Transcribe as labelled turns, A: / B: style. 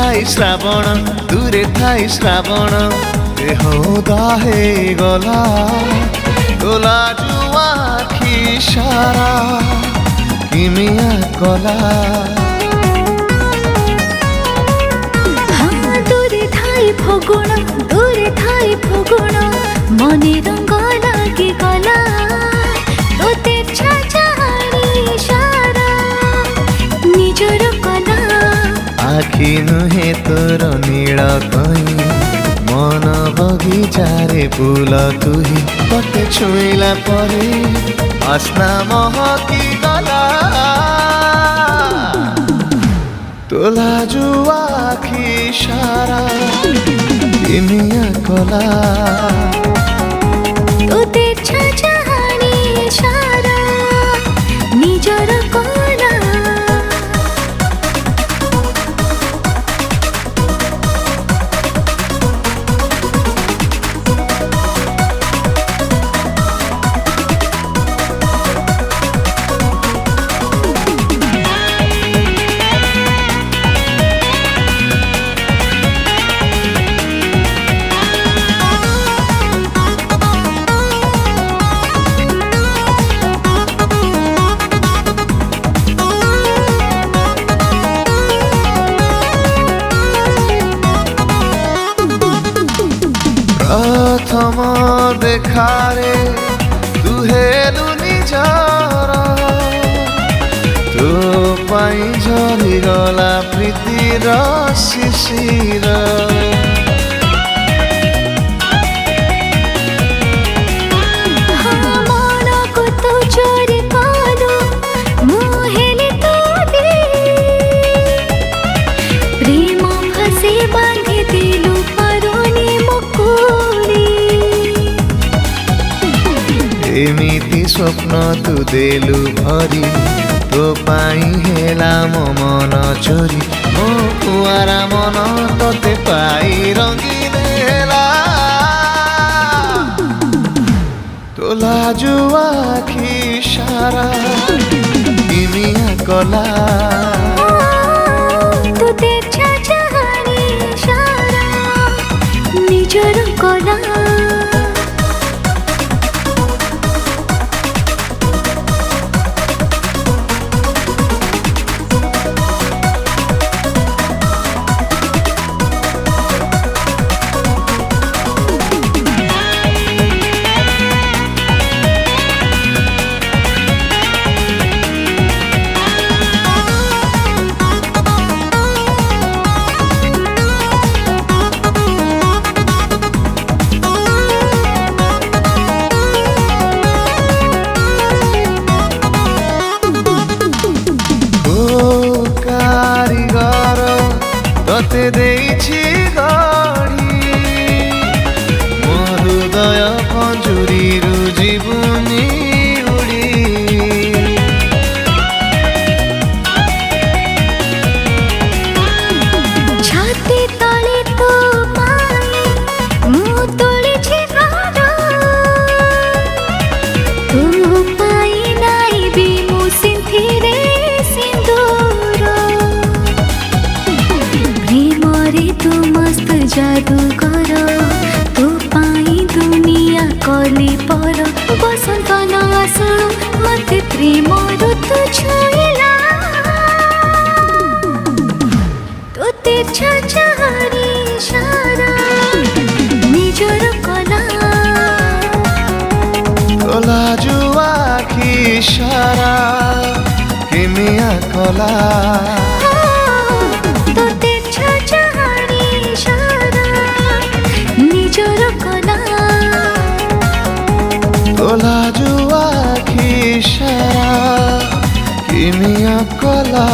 A: Thai Shravan दूरे Thai Shravan देह दाहे गला तोला जुआ आखि सारा किमिया कला
B: दूरे थाई फगुण मने रंग लागी गला तोते छाछाड़ी सारा निजर कला
A: आखि नुहे तोर नील कई मन बगीचारे फूल तुही पटे छुईला परे असना महकी गला तोला जुआ आखि सारा किमिया कला
B: तोते छाछाड़ी सारा निजर कला
A: प्रथम देखारे तू हेलु निजर तो पाई झरी गला प्रीतिर शिशिर
B: मनको तो चोरी कलु मुहेली तोले प्रेम फसे बांधि दिलु परुनी मुकुली
A: एमिति स्वप्न तू देलु भरी तो पाई हेला मो मन चोरी मो कुआरा मन तोते पाई रंगीन हेला तोला जुआ आखि सारा किमिया कला
B: तोते छाछाड़ी सारा निजर कला
A: तोते देइछि गढ़ी मो हृदय पंजुरीरु जीवनी उड़ी
B: छाती तले तो पाई मु तोलिछि घर तु पाई नाई भी मु सिंथिरे सिंदूर प्रेमरे तू मस्त जादू कर तू पाई दुनिया कली पर बसंत न आसु मते प्रेम ऋतु छुइला तोते छाछाड़ी सारा निजर कला
A: तोला जुआ आखि सारा किमिया कला
B: तोते छाछाड़ी सारा निजर कला
A: तोला जुआ आखि सारा किमिया कला।